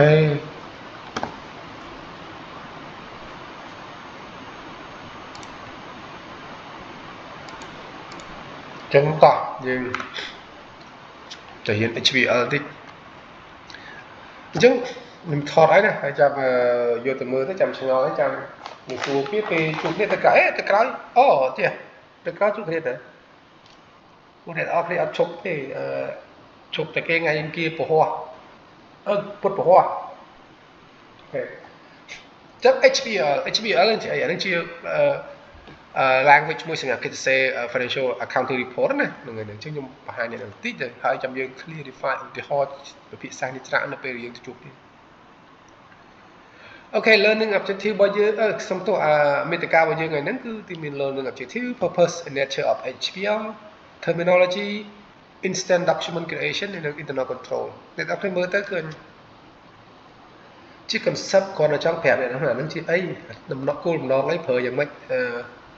Chẳng có nhưng thể hiện HBL tích chứ mình thọt ấy này hay chăm vô từ mưa tới chăm sinh nói chăm mình chụp cái chụp cái tất cả kìa tất cả chụp cái này chụp cái ở chụp thì chụp cái ngày kia của hoa bút của hoa chắc HBL lên chỉ là chỉ language mới sinh cái say financial accounting report này người này chứ nhưng mà hai này tí rồi hai trăm dương clarify the hot the bị sai đi trả nó về dương chụp đi. Okay, learning objective bao nhiêu xong to metacao bao nhiêu ngày nắng cứ tìm mình learning objective purpose and nature of HBL terminology instant document creation and internal control để đọc thêm mới tới gần chỉ concept còn ở trong phép này nó là những chi ấy nó cool nó lấy phơiอย่าง mấy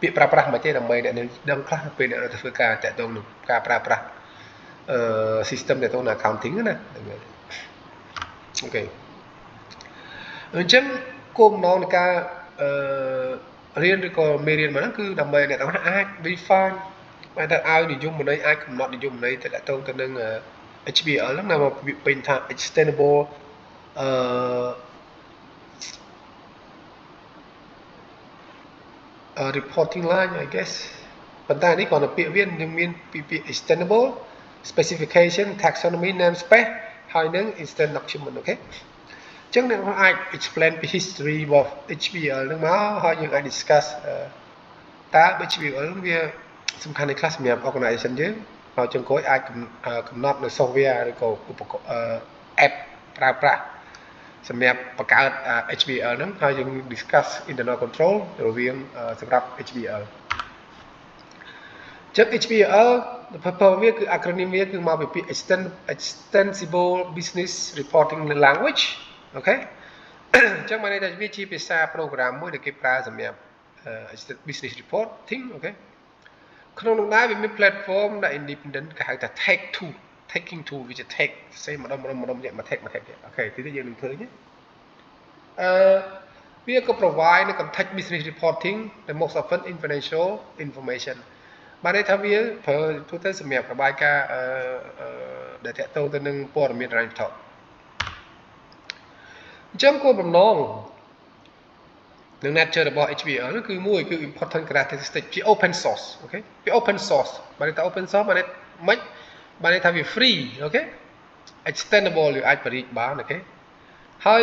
bị pra pra mà chơi làm mày này đang class bên này là phải cả tại tông được cả pra pra system để tông là accounting nè ok chân cùng nó là cả riêng rồi còn mê riêng mà nó cứ làm mày này tao ai define mà ta ai đi dùng một đây ai cũng not đi dùng đây tại đã tông tên nâng HBL lúc nào mà bị bình thản extendable reporting line I guess phần tay này còn là biểu viên nhưng miền extendable specification taxonomy namespace hai nâng instant document ok chắc nên ai explain the history of HBL nước máu hai những ai discuss ta HBL nước bia xung quanh class miệng organization chứ họ chân cối ai cũng not the software rồi có app pra praสำหรับประกาศ HBL นั้นเราจะ discuss internal control ระหว่างสำหรับ HBL จาก HBL purpose វាគឺ acronym វាគឺមកពី extensible business reporting language អូខេអញ្ចឹងមកន័យថាវាជាភាសា program មួយដែលគេប្រើសម្រាប់ business reporting អូខេក្នុងនោះដែរវាមាន platform ដែល independent គេហៅថា taking two វាជា take ផ្សេងម្ដងទៀតមក take អូខេទីនេះយើងនឹងឃើញវាក៏ provide នៅ context business reporting ដែល most often in financial information បានន័យថាវាប្រើទូទៅសម្រាប់របាយការណ៍ដែលតាក់ទងទៅនឹងព័ត៌មានហិរញ្ញវត្ថុអញ្ចឹងគោលបំណងនឹង nature របស់ HBL នោះគឺមួយគឺ important characteristic ជា open source អូខេវា open source បានន័យថា open source បានន័យមិនបានន័យថាវា free អូខេ extendable វាអាចបរិយាបានអូខេហើយ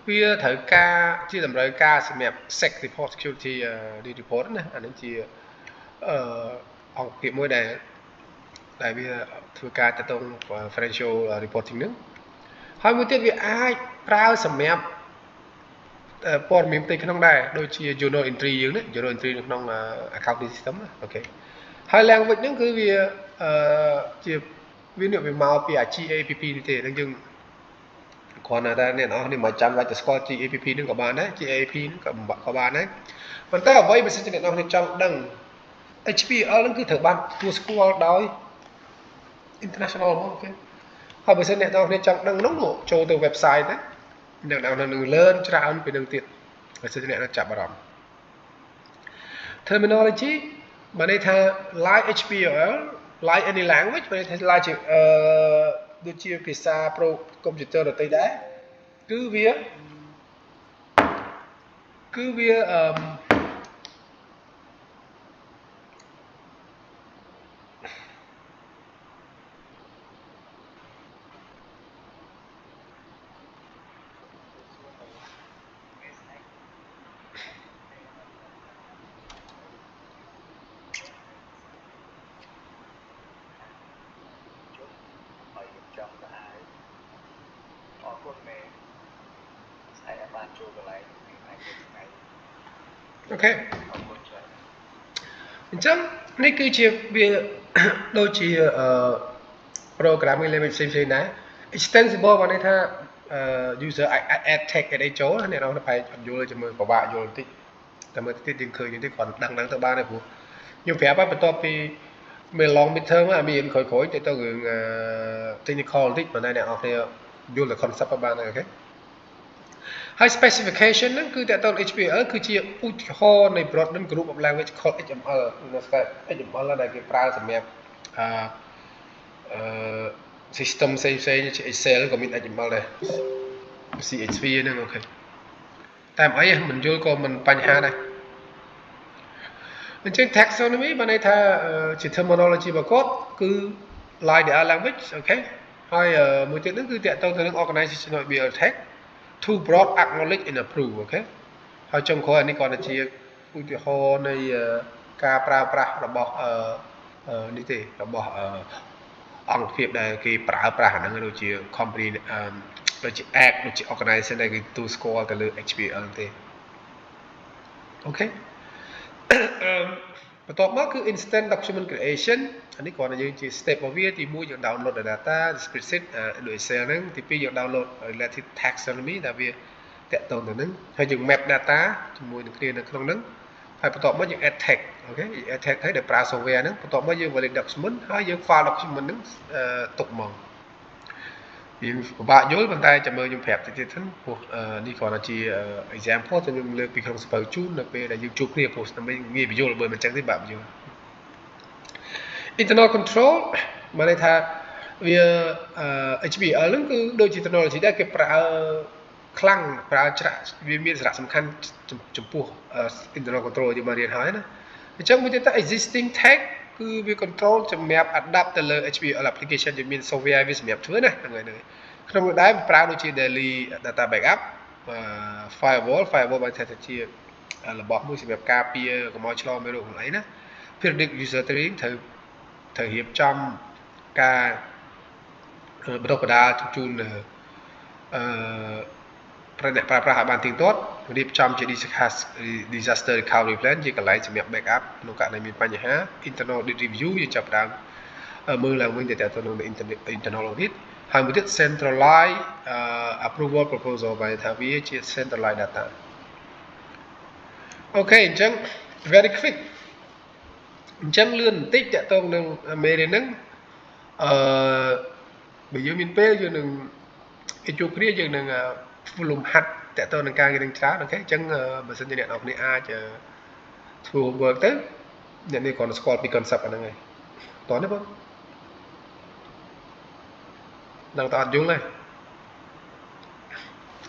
វាត្រូវការជាតម្រូវការសម្រាប់ SEC report security report ណាអានេះជាអង្គភាពមួយដែលវាធ្វើការទៅនឹង financial reporting ហ្នឹងហើយមួយទៀតវាអាចប្រើសម្រាប់ព័ត៌មានផ្ទៃក្នុងដែរដូចជា journal entry យើងនេះ journal entry នៅក្នុង accounting system ណាអូខេហើយ language ហ្នឹងគឺវាជាវាមកពី GAPP នេះទេហ្នឹងយើងគ្រាន់តែអ្នកនរនេះមកចាំបាច់ទៅស្គាល់ GAPP ហ្នឹងក៏បានដែរ GAP ហ្នឹងក៏បានដែរប៉ុន្តែអ្វីបើសិនជាអ្នកនរនេះចង់ដឹង HBL ហ្នឹងគឺត្រូវបានទទួលស្គាល់ដោយ international ហ្មងអូខេហើយបើសិនអ្នកនរនេះចង់ដឹងហ្នឹងចូលទៅ website ណាអ្នកនរនឹង learn ច្រើនពីនឹងទៀតបើសិនជាអ្នកចាប់អារម្មណ៍ terminology បានន័យថា like HBL like any language បានន័យថា like ជាដូចជាភាសា computer ដទៃដែរគឺវាអូខេអញ្ចឹងនេះគឺជាវាដូចជាprogramming language ផ្សេងៗដែរ extensible បានន័យថាuser add tag អីចូលអ្នកនរប្រហែលអត់យល់ជាមួយពិបាកយល់បន្តិចតែមើលទៀតយើងឃើញនេះគ្រាន់ដឹងទៅបានទេព្រោះខ្ញុំប្រាប់ហើយបន្ទាប់ពីមេ long midterm មានក្រោយទៅរឿង technical បន្តិចប៉ុន្តែអ្នកនរគ្នាយល់តែ concept បានហើយអូខេ ហើយ specification ហ្នឹងគឺតើតើ HPL គឺជាឧទាហរណ៍នៃ broadened group of language called XML នៅស្គាល់ XML ដែលគេប្រើសម្រាប់អឺ system ផ្សេងៗជា Excel ក៏មាន XML ដែរ CSV ហ្នឹងអូខេតែមិនអីមិនយល់ក៏មិនបញ្ហាដែរអញ្ចឹង taxonomy បានន័យថាជា terminology របស់គាត់គឺ linear language អូខេហើយមួយទៀតហ្នឹងគឺតើតើទៅនឹង organizational behavior tag to broad acknowledge and approve អូខេហើយចុងក្រោយអានេះគាត់ជាឧទាហរណ៍នៃការប្រើប្រាស់របស់នេះទេរបស់អង្គភាពដែលគេប្រើប្រាស់អាហ្នឹងដូចជា company ដូចជា app ដូចជា organization ដែលគេទូស្គាល់ទៅលើ HPL ទេអូខេបន្ទាប់មកគឺ instant document creation អានេះគ្រាន់តែយើងជា step របស់វាទី1យើង download data spreadsheet ដូច Excel ហ្នឹងទី2យើង download related taxonomy ដែលវាតាក់ទងទៅហ្នឹងហើយយើង map data ជាមួយនឹងគ្នានៅក្នុងហ្នឹងហើយបន្ទាប់មកយើង add tag អូខេ add tag ហើយដែលប្រើ software ហ្នឹងបន្ទាប់មកយើង valid document ហើយយើង file document ហ្នឹងទុកមកវាពិបាកយល់ប៉ុន្តែចាំមើលខ្ញុំប្រាប់តិចទៀតហ្នឹងព្រោះនេះគ្រាន់តែជា example ទៅខ្ញុំលើកពីក្នុងសភៅជូននៅពេលដែលយើងជួបគ្នាព្រោះដើម្បីងាយបញ្យល់បើមិនចឹងទេបាក់បញ្យល់ internal control បានន័យថាវា HPL ហ្នឹងគឺដូចជា technology ដែរគេប្រើខ្លាំងប្រើច្រាក់វាមានសារៈសំខាន់ចំពោះ internal control យើងបានរៀនហើយណាអញ្ចឹងមួយទៀតថា existing tag គឺវា control សម្រាប់ adapt ទៅលើ HPL application ដែលមាន software វាសម្រាប់ធ្វើណាហ្នឹងហើយក្នុងនោះដែរប្រើដូចជា daily data backup firewall បានថាជារបស់មួយសម្រាប់ការពារកុំឲ្យឆ្លងមេរោគអីណា periodic user training ត្រូវរៀបចំការបណ្ដុះបណ្ដាលជូនប្រអ្នកប្រើប្រាស់ឲ្យបានទៀងទាត់រៀបចំជា disaster recovery plan ជាកន្លែងសម្រាប់ backup ក្នុងករណីមានបញ្ហា internal audit review យើងចាប់ផ្ដើមមើលឡើងវិញទៅទៅនឹង internal audit ហើយមួយទៀត centralized approval proposal បានថាវាជា centralized data អូខេអញ្ចឹង very quick អញ្ចឹងលឿនបន្តិចតើតើនឹងមេរៀនហ្នឹងបើយើងមានពេលយើងនឹងជួបគ្នាយើងនឹងធ្វើលំហាត់តើតើនឹងការងារនឹងច្រើនអូខេអញ្ចឹងបើសិនជាអ្នកនរគ្នាអាចធ្វើ work ទៅអ្នកនេះគ្រាន់តែស្គាល់ពី concept អាហ្នឹងហើយតោះនេះបងនឹងតើអត់យល់ទេ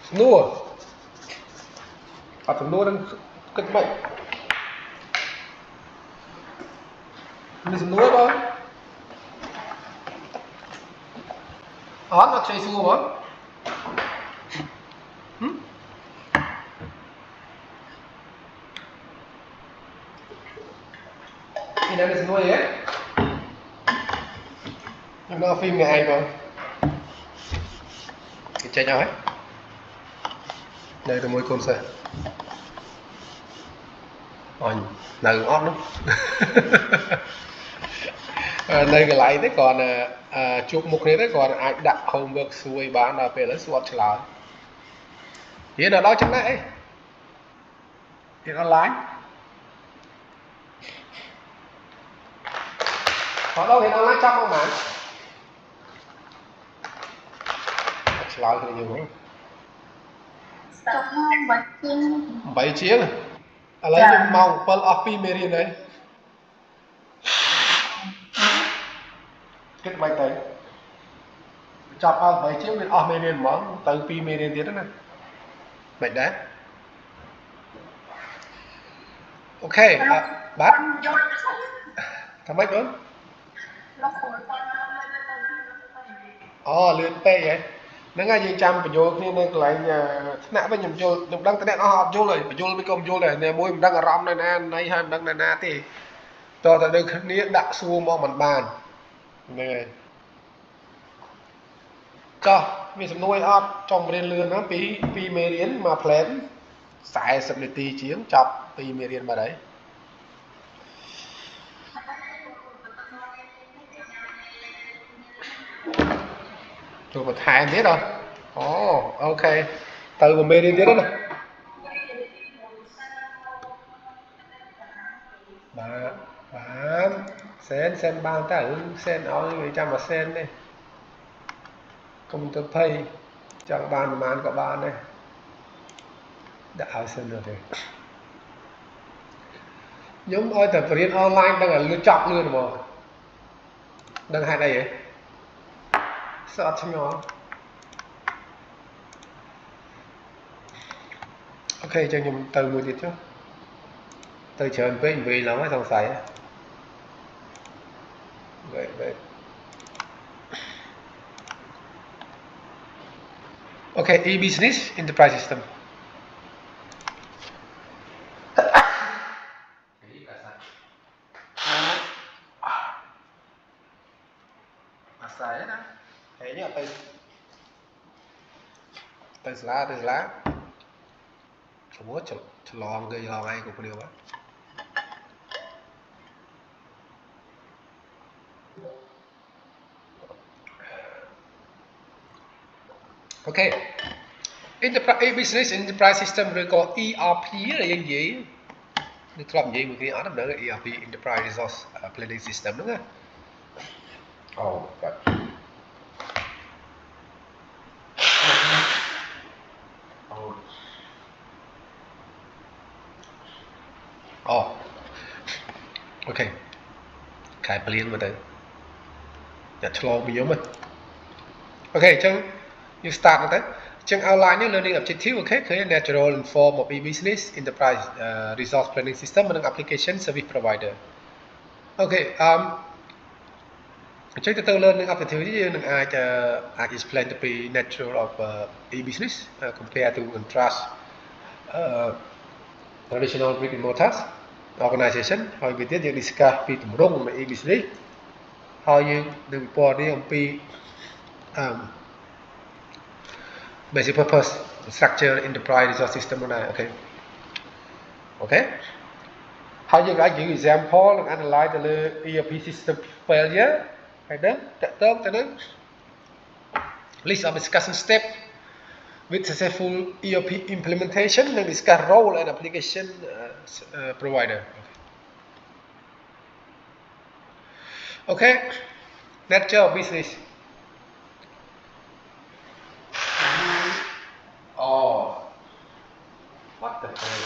សំណួរអត់សំណួរនឹងគិតមិនមានសំណួរបងអត់ជួយសួរបងមានតែសំណួរទេខ្ញុំនៅ film នេះឯងបងគេចេញអស់ហើយនៅតែមួយកូនសិស្សអញនៅអត់នោះនៅកន្លែងនេះគ្រាន់តែជួបមុខគ្នាទៅគ្រាន់តែអាចដាក់ homework សួរបានដល់ពេលឥឡូវសួរអត់ឆ្លើយរៀនដល់ចំណេះអីរៀន online ដល់រៀន online ចាប់មកហ្មងឆ្លើយគ្នាយូរហ្នឹងចាប់មក8ជាងឥឡូវខ្ញុំម៉ោង7អស់2មេរៀនហើយគិតមិនទៅចាប់អស់8ជាងមានអស់មេរៀនហ្មងទៅ2មេរៀនទៀតណាមិនដែរអូខេបាទថាម៉េចបងអូលឿនពេកហ៎ហ្នឹងហើយយើងចាំបញ្យល់គ្នានៅកន្លែងថ្នាក់វិញខ្ញុំយល់ខ្ញុំដឹងតែអ្នកអស់អត់យល់ហើយបញ្យល់មិនក៏មិនយល់ដែរអ្នកមួយមិនដឹងអារម្មណ៍នៅណាណៃហើយមិនដឹងនៅណាទេតើនៅគ្នាដាក់សួរមកមិនបានហ្នឹងហើយចុះមានសំណួរអត់ចង់រៀនលឿនណាពីមេរៀនមក plan 40នាទីជាងចប់2មេរៀនបាត់ហើយចូលបន្ថែមទៀតហ៎អូខេទៅមួយមេរៀនទៀតណាបាទសែនបានតើរឿងសែនឲ្យវាចាំមកសែនទេកុំទៅភ័យចង់បានប្រហែលក៏បានដែរ ដាក់ឲ្យសិនទៅខ្ញុំឲ្យតែបរៀនអនឡាញដឹងតែលឿនចប់លឿនហ្មងដឹងហេតុអីហ៎សអត់ឆ្ងល់អូខេចឹងខ្ញុំទៅមួយទៀតចុះទៅច្រើនពេកនិយាយឡើងហើយសង្ស័យវេអូខេ e-business enterprise system អាស្រ័យណាហើយនេះអត់ទៅសាលាឈ្មោះឆ្លងគេឆ្លងឯងគ្រប់គ្នាបាទអូខេ enterprise business enterprise system ឬក៏ ERP ដែលយើងនិយាយនឹងធ្លាប់និយាយមួយគ្នាអត់ដំណើរ ERP enterprise resource planning system ហ្នឹងណាអូបាទអូខេខែព្រៀងមកទៅអ្នកឆ្លងពីខ្ញុំអូខេអញ្ចឹងយើង start មកទៅអញ្ចឹង outline នេះ learning objective អូខេឃើញ natural and form of e-business enterprise resource planning system និង application service provider អូខេអញ្ចឹងទៅ learning objective នេះយើងនឹងអាច explain ទៅពី natural of e-business compare to contrast traditional brick and mortar organization ហើយវាទៀតយើង discuss ពីទម្រង់នៃ e-business ហើយយើងនឹងពណ៌នេះអំពីbasic purpose structure enterprise resource system ហ្នឹងដែរអូខេហើយយើងអាច give example និង analyze ទៅលើ ERP system failure ហើយនឹងតកតងទៅនឹង list of discussion step with successful ERP implementation និង discuss role and application provider អូខេ nature of business what the hell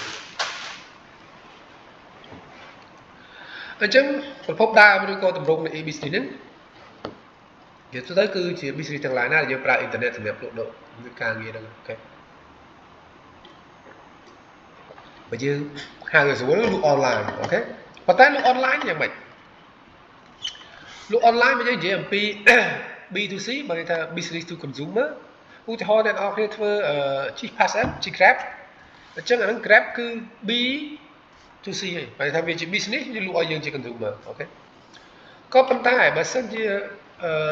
អញ្ចឹងប្រភពដើមឬក៏ទម្រង់នៃ e-business ហ្នឹងនិយាយទៅគឺជា business ទាំងឡាយណាដែលយើងប្រើអ៊ីនធឺណិតសម្រាប់លក់ដូរឬការងារហ្នឹងអូខេបើយើងហៅស្រួលលក់អនឡាញអូខេប៉ុន្តែលក់អនឡាញយ៉ាងម៉េចលក់អនឡាញបើយើងនិយាយអំពី B2C បើគេថា business to consumer ឧទាហរណ៍អ្នកនរគ្នាធ្វើជិះ pass app ជិះ Grab អញ្ចឹងអាហ្នឹង Grab គឺ B2C ឯងបើថាវាជា business យើងលក់ឲ្យយើងជា consumer អូខេក៏ប៉ុន្តែបើសិនជា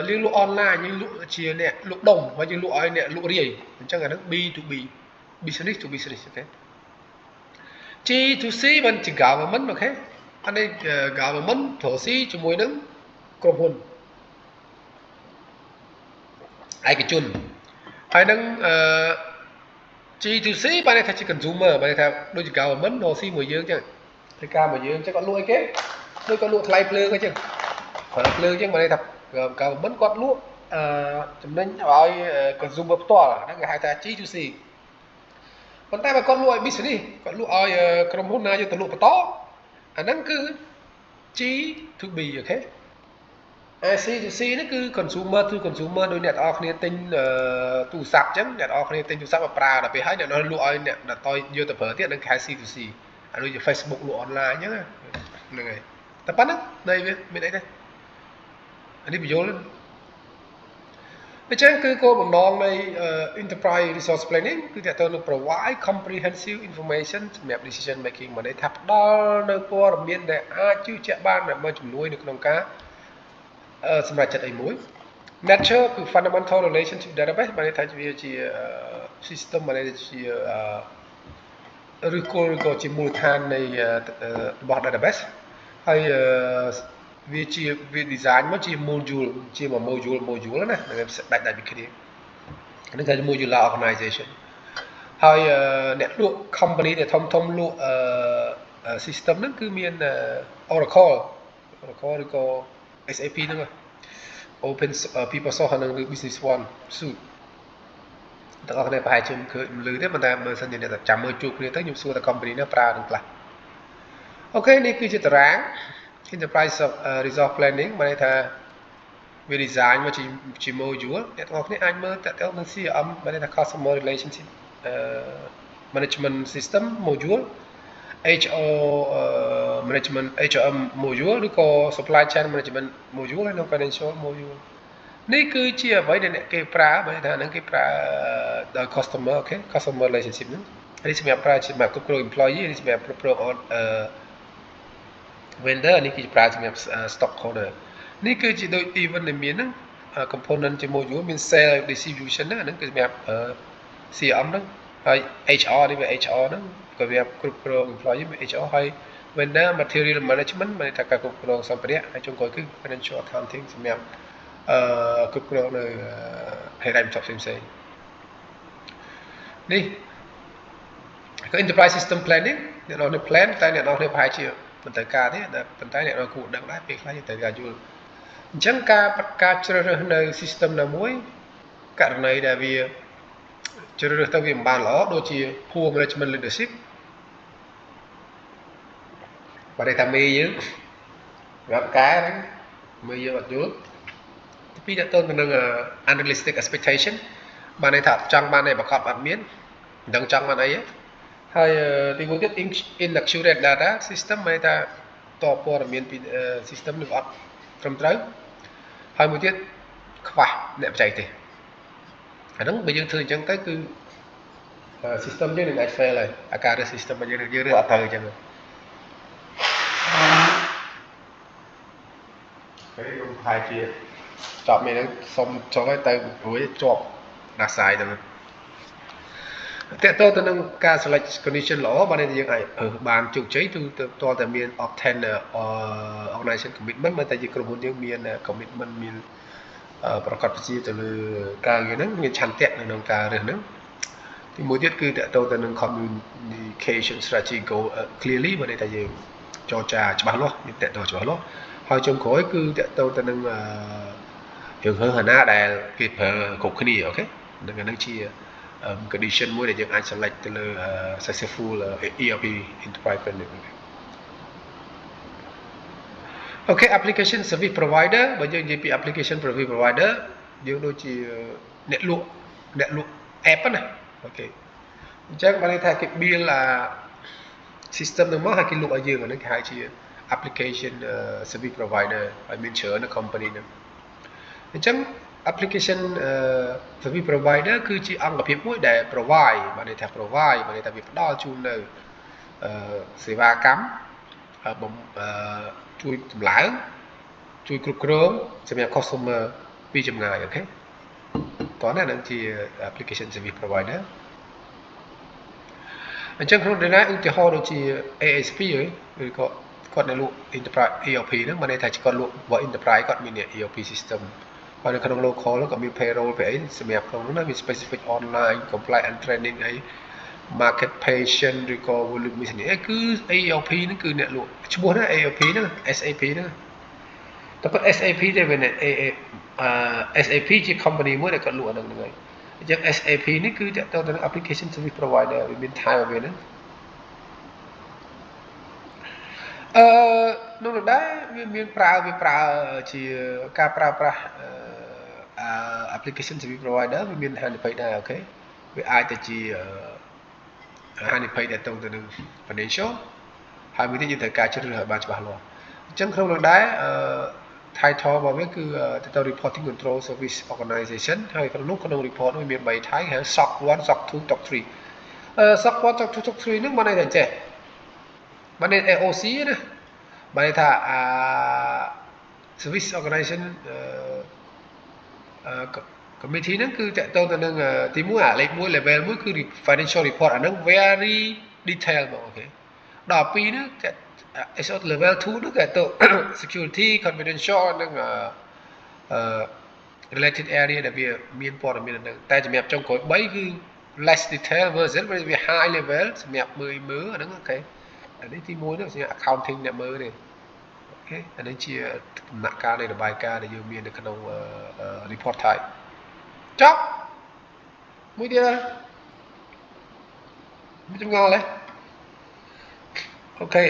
យើងលក់អនឡាញយើងលក់ជាអ្នកលក់ដុំហើយយើងលក់ឲ្យអ្នកលក់រាយអញ្ចឹងអាហ្នឹង B2B business to business អូខេ G2C មិនជា government អូខេអានេះ government ត្រូវស៊ីជាមួយនឹងក្រុមហ៊ុនឯកជនហើយនឹងG2C បានថាជា consumer បានថាដូចជា government រកស៊ីមួយយើងចឹងធ្វើការមួយយើងចឹងគាត់លក់អីគេដូចគាត់លក់ថ្លៃភ្លើងអញ្ចឹងប្រើភ្លើងចឹងបានថា government គាត់លក់ចំណេញឲ្យ consumer ផ្ទាល់ហ្នឹងគេហៅថា G2C ប៉ុន្តែបើគាត់លក់ឲ្យ business គាត់លក់ឲ្យក្រុមហ៊ុនណាយកទៅលក់បន្តអាហ្នឹងគឺ G2B អូខេC2C នេះគឺ consumer to consumer ដោយអ្នកនរគ្នាទិញទូរស័ព្ទអញ្ចឹងអ្នកនរគ្នាទិញទូរស័ព្ទមកប្រើដល់ពេលហើយអ្នកនរលក់ឲ្យអ្នកតើយកទៅប្រើទៀតនឹងខែ C2C អាដូចជា Facebook លក់អនឡាញអញ្ចឹងហ្នឹងហើយតែប៉ុណ្ណឹងនៃវាមានអីទេអានេះបញ្យល់អញ្ចឹងគឺគោលបំណងនៃ enterprise resource planning គឺតើតើនឹង provide comprehensive information សម្រាប់ decision making មកន័យថាផ្ដល់នៅព័ត៌មានដែលអាចជឿជាក់បានដើម្បីជំនួយនៅក្នុងការសម្រាប់ចិត្តអីមួយ nature គឺ fundamental relationship database បានន័យថាវាជា system បានន័យជាឬក៏ជាមូលដ្ឋាននៃរបស់ database ហើយវា design មកជា module ជាមួយ module ណាហ្នឹងដាច់ពីគ្នាហ្នឹងគេ modular organization ហើយអ្នកលក់ company ដែលធំលក់system ហ្នឹងគឺមាន Oracle ឬក៏ SAP ហ្នឹងOpen PeopleSoft ហើយនឹង Business One Suite ទាំងអស់គ្នាប្រហែលជាមិនឃើញលឺទេប៉ុន្តែមើលសិនជាអ្នកតែចាំមើលជួបគ្នាទៅខ្ញុំសួរតែ company នេះប្រើនឹងខ្លះអូខេនេះគឺជាតារាង enterprise resource planning បានន័យថាវា design មកជា module អ្នកទាំងអស់គ្នាអាចមើលតើតើនឹង CRM បានន័យថា customer relationship management system module HR management HRM module ឬក៏ supply chain management module ហើយនិង financial module នេះគឺជាអ្វីដែលអ្នកគេប្រើបើថាហ្នឹងគេប្រើដោយ customer អូខេ customer relationship ហ្នឹងនេះសម្រាប់ប្រើសម្រាប់គ្រប់គ្រង employee នេះសម្រាប់គ្រប់គ្រង vendor នេះគឺជាប្រើសម្រាប់ stockholder នេះគឺជាដូច event ដែលមានហ្នឹង component ជា module មាន sale distribution ហ្នឹងគឺសម្រាប់ CRM ហ្នឹងហើយ HR នេះវា HR ហ្នឹងក៏វាគ្រប់គ្រង employee វា HR ហើយ vendor material management មានថាការគ្រប់គ្រងសម្ភារៈហើយចុងក្រោយគឺ financial accounting សម្រាប់គ្រប់គ្រងនៅហេដ្ឋារចនាសម្ព័ន្ធនេះគឺ enterprise system planning អ្នកនរ plan តែអ្នកនរប្រហែលជាមិនត្រូវការទេប៉ុន្តែអ្នកនរគួរដឹងដែរពេលខ្លះត្រូវការយល់អញ្ចឹងការជ្រើសរើសនៅ system ណាមួយករណីដែលវាជ្រើសរើសទៅវាមិនបានល្អដូចជា poor management leadership បើតែមេយើងរត់កែហ្នឹងមេយើងអត់យល់ពីតទៅនឹង unrealistic expectation បានន័យថាចង់បានតែប្រកបអត់មានមិនដឹងចង់បានអីហើយទីមួយទៀត inaccurate data system មានថាតបព័ត៌មានពី system នឹងអត់ត្រឹមត្រូវហើយមួយទៀតខ្វះអ្នកបច្ចេកទេសអាហ្នឹងបើយើងធ្វើអញ្ចឹងទៅគឺ system យើងនឹងអាច fail ហើយអាការរើស system របស់យើងរើសអត់ត្រូវអញ្ចឹងពេលខ្ញុំប្រហែលជាចប់មានហ្នឹងសុំចុះឲ្យទៅរួចជាប់ដាសាយទៅតើតើទៅនឹងការ select condition ល្អបានន័យថាយើងអាចបានជោគជ័យគឺតើតែមាន obtain organization commitment មើលតែជាក្រុមហ៊ុនយើងមាន commitment មានប្រកាសជាទៅលើការងារហ្នឹងមានឆន្ទៈនៅក្នុងការរើសហ្នឹងទីមួយទៀតគឺតើតើទៅនឹង communication strategy goal clearly បានន័យថាយើងចរចាច្បាស់លាស់មានតើតើច្បាស់លាស់ហើយចុងក្រោយគឺតើតើទៅនឹងយើងហៅណាដែលគេប្រើគ្រប់គ្នាអូខេនឹងអានឹងជា condition មួយដែលយើងអាច select ទៅលើ successful ERP enterprise planning អូខេ application service provider បើយើងនិយាយពី application service provider យើងដូចជាអ្នកលក់ app ណាអូខេអញ្ចឹងបានន័យថាគេ build system នឹងមកហើយគេលក់ឲ្យយើងអានេះគេហៅជា application service provider ហើយមានច្រើននៅ company ហ្នឹងអញ្ចឹង application service provider គឺជាអង្គភាពមួយដែល provide បានន័យថា provide បានន័យថាវាផ្ដល់ជូននៅសេវាកម្មជួយចម្លើយជួយគ្រប់គ្រងសម្រាប់ customer ពីចម្ងាយអូខេតោះណានឹងជា application service provider អញ្ចឹងក្នុងដំណើរឧទាហរណ៍ដូចជា ASP ឬក៏គាត់នៅលក់ enterprise ERP ហ្នឹងបានន័យថាគាត់លក់របស់ enterprise គាត់មាន ERP system ហើយនៅក្នុង local ហ្នឹងក៏មាន payroll ពីអីសម្រាប់ក្នុងហ្នឹងមាន specific online compliance and training អី market patient ឬក៏ volume business គឺ ERP ហ្នឹងគឺអ្នកលក់ឈ្មោះហ្នឹង ERP ហ្នឹង SAP ហ្នឹងតែប៉ុន្តែ SAP ទេវា SAP ជា company មួយដែលគាត់លក់អាហ្នឹងហើយអញ្ចឹង SAP នេះគឺតើទៅនឹង application service provider វាមានថែមឲ្យវាហ្នឹងនោះដែរវាមានវាប្រើជាការប្រើប្រាស់application service provider វាមានហានិភ័យដែរអូខេវាអាចទៅជាហានិភ័យដែលទៅនឹង financial ហើយមួយទៀតយើងត្រូវការជ្រើសរើសឲ្យបានច្បាស់លាស់អញ្ចឹងក្នុងនោះដែរtitle របស់វាគឺទៅ reporting control service organization ហើយក្នុងនោះក្នុង report នោះមាន3 type ហៅ SOC 1 SOC 2 SOC 3 SOC 1 SOC 2 SOC 3ហ្នឹងបានន័យថាចេះបានន័យ AOC ណាបានន័យថាservice organization committee ហ្នឹងគឺតកតទៅនឹងទី1លេខ1 level 1គឺ financial report អាហ្នឹង very detail មកអូខេដល់2ហ្នឹង level 2ហ្នឹងគេទៅ security confidential និងrelated area ដែលវាមានព័ត៌មានហ្នឹងតែសម្រាប់ចុងក្រោយ3គឺ less detail version វា high level សម្រាប់មើលអាហ្នឹងអូខេអានេះទី1ហ្នឹងសម្រាប់ accounting អ្នកមើលទេអូខេអានេះជាដំណាក់កាលនៃរបាយការណ៍ដែលយើងមាននៅក្នុង report type ចប់ មួយទៀតមិនចម្ងល់ទេអូខេ